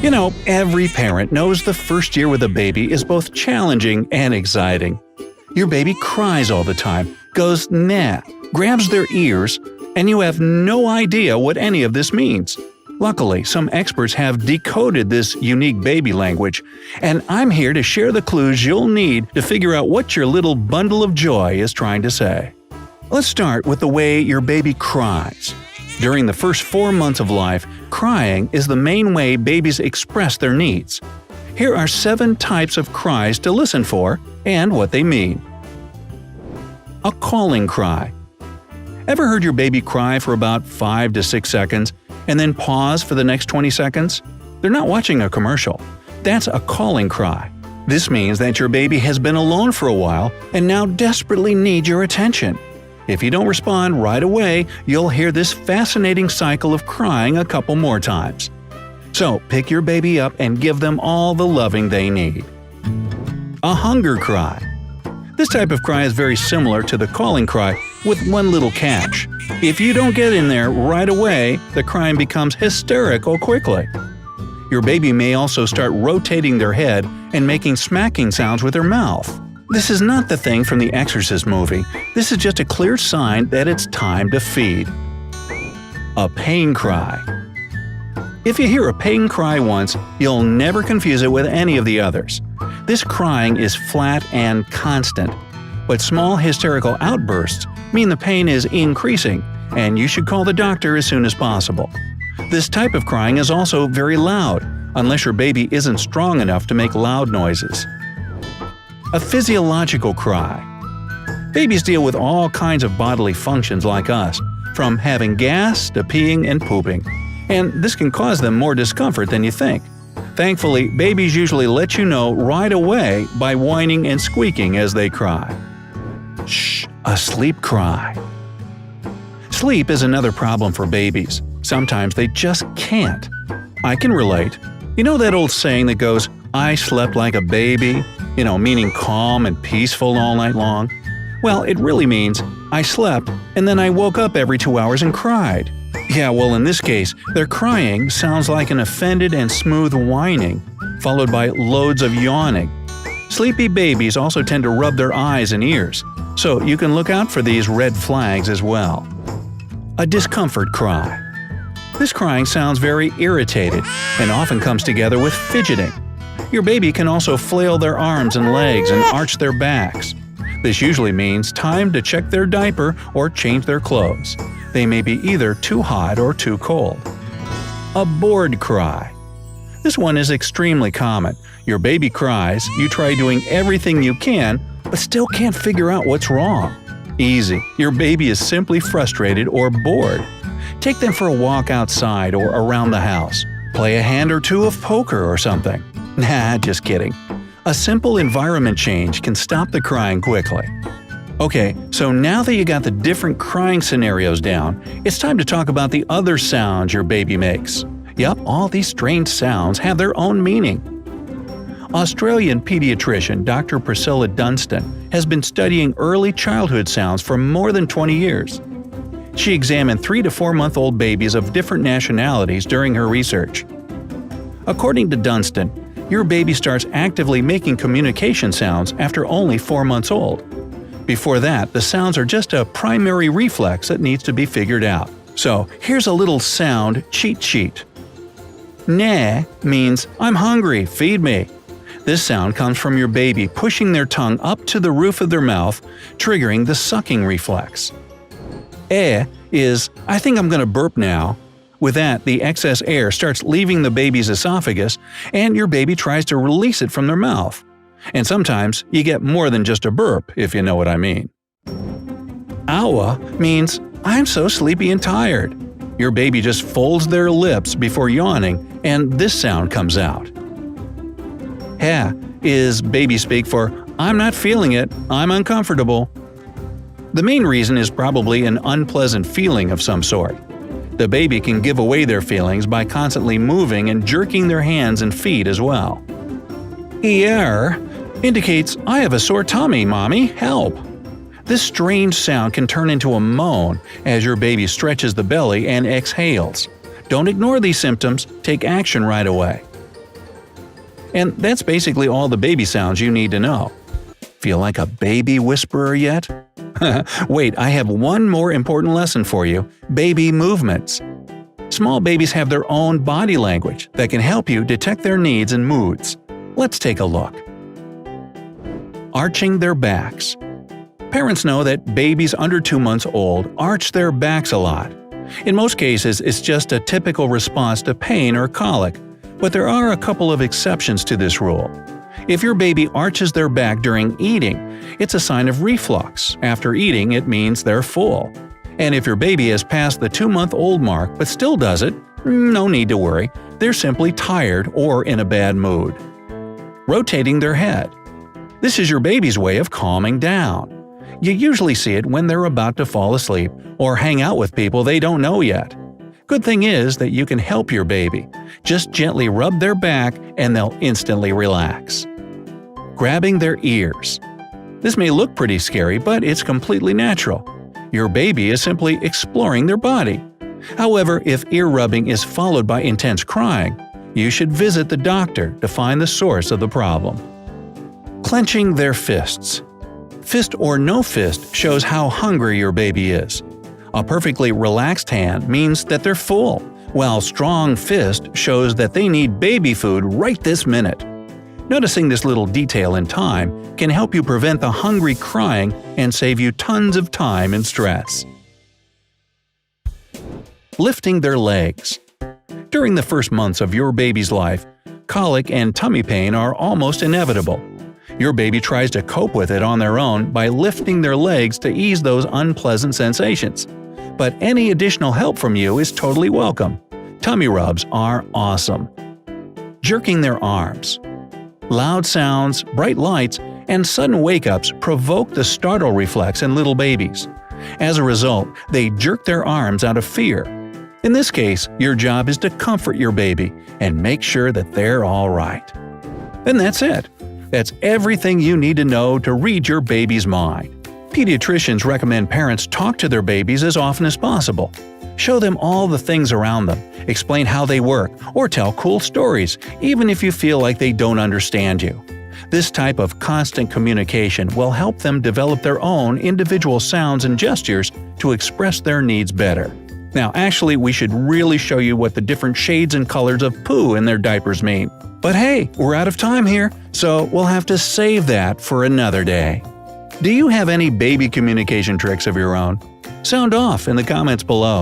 You know, every parent knows the first year with a baby is both challenging and exciting. Your baby cries all the time, goes nah, grabs their ears, and you have no idea what any of this means. Luckily, some experts have decoded this unique baby language, and I'm here to share the clues you'll need to figure out what your little bundle of joy is trying to say. Let's start with the way your baby cries. During the first 4 months of life, crying is the main way babies express their needs. Here are 7 types of cries to listen for and what they mean. A calling cry. Ever heard your baby cry for about 5 to 6 seconds and then pause for the next 20 seconds? They're not watching a commercial. That's a calling cry. This means that your baby has been alone for a while and now desperately needs your attention. If you don't respond right away, you'll hear this fascinating cycle of crying a couple more times. So pick your baby up and give them all the loving they need. A hunger cry. This type of cry is very similar to the calling cry, with one little catch. If you don't get in there right away, the crying becomes hysterical quickly. Your baby may also start rotating their head and making smacking sounds with their mouth. This is not the thing from the Exorcist movie. This is just a clear sign that it's time to feed. A pain cry. If you hear a pain cry once, you'll never confuse it with any of the others. This crying is flat and constant, but small hysterical outbursts mean the pain is increasing, and you should call the doctor as soon as possible. This type of crying is also very loud, unless your baby isn't strong enough to make loud noises. A physiological cry. Babies deal with all kinds of bodily functions like us, from having gas to peeing and pooping, and this can cause them more discomfort than you think. Thankfully, babies usually let you know right away by whining and squeaking as they cry. Shh, a sleep cry. Sleep is another problem for babies. Sometimes they just can't. I can relate. You know that old saying that goes, "I slept like a baby"? Meaning calm and peaceful all night long? Well, it really means, I slept and then I woke up every 2 hours and cried. Yeah, well in this case, their crying sounds like an offended and smooth whining, followed by loads of yawning. Sleepy babies also tend to rub their eyes and ears, so you can look out for these red flags as well. A discomfort cry. This crying sounds very irritated and often comes together with fidgeting. Your baby can also flail their arms and legs and arch their backs. This usually means time to check their diaper or change their clothes. They may be either too hot or too cold. A bored cry. This one is extremely common. Your baby cries, you try doing everything you can, but still can't figure out what's wrong. Easy, your baby is simply frustrated or bored. Take them for a walk outside or around the house. Play a hand or two of poker or something. Nah, just kidding. A simple environment change can stop the crying quickly. Okay, so now that you got the different crying scenarios down, it's time to talk about the other sounds your baby makes. Yup, all these strange sounds have their own meaning. Australian pediatrician Dr. Priscilla Dunstan has been studying early childhood sounds for more than 20 years. She examined 3 to 4-month-old babies of different nationalities during her research. According to Dunstan, your baby starts actively making communication sounds after only 4 months old. Before that, the sounds are just a primary reflex that needs to be figured out. So, here's a little sound cheat sheet. Nah means, "I'm hungry, feed me." This sound comes from your baby pushing their tongue up to the roof of their mouth, triggering the sucking reflex. Is, "I think I'm gonna burp now." With that, the excess air starts leaving the baby's esophagus, and your baby tries to release it from their mouth. And sometimes you get more than just a burp, if you know what I mean. Awa means, "I'm so sleepy and tired." Your baby just folds their lips before yawning, and this sound comes out. Ha is baby speak for, "I'm not feeling it, I'm uncomfortable." The main reason is probably an unpleasant feeling of some sort. The baby can give away their feelings by constantly moving and jerking their hands and feet as well. Er indicates, "I have a sore tummy, mommy, help." This strange sound can turn into a moan as your baby stretches the belly and exhales. Don't ignore these symptoms, take action right away. And that's basically all the baby sounds you need to know. Feel like a baby whisperer yet? Wait, I have one more important lesson for you – baby movements. Small babies have their own body language that can help you detect their needs and moods. Let's take a look. Arching their backs. Parents know that babies under 2 months old arch their backs a lot. In most cases, it's just a typical response to pain or colic, but there are a couple of exceptions to this rule. If your baby arches their back during eating, it's a sign of reflux. After eating, it means they're full. And if your baby has passed the 2-month-old mark but still does it, no need to worry. They're simply tired or in a bad mood. Rotating their head. This is your baby's way of calming down. You usually see it when they're about to fall asleep or hang out with people they don't know yet. Good thing is that you can help your baby. Just gently rub their back and they'll instantly relax. Grabbing their ears. This may look pretty scary, but it's completely natural. Your baby is simply exploring their body. However, if ear rubbing is followed by intense crying, you should visit the doctor to find the source of the problem. Clenching their fists. Fist or no fist shows how hungry your baby is. A perfectly relaxed hand means that they're full, while strong fist shows that they need baby food right this minute. Noticing this little detail in time can help you prevent the hungry crying and save you tons of time and stress. Lifting their legs. During the first months of your baby's life, colic and tummy pain are almost inevitable. Your baby tries to cope with it on their own by lifting their legs to ease those unpleasant sensations. But any additional help from you is totally welcome. Tummy rubs are awesome. Jerking their arms. Loud sounds, bright lights, and sudden wake-ups provoke the startle reflex in little babies. As a result, they jerk their arms out of fear. In this case, your job is to comfort your baby and make sure that they're all right. And that's it. That's everything you need to know to read your baby's mind. Pediatricians recommend parents talk to their babies as often as possible. Show them all the things around them, explain how they work, or tell cool stories, even if you feel like they don't understand you. This type of constant communication will help them develop their own individual sounds and gestures to express their needs better. Now, actually, we should really show you what the different shades and colors of poo in their diapers mean. But hey, we're out of time here, so we'll have to save that for another day. Do you have any baby communication tricks of your own? Sound off in the comments below.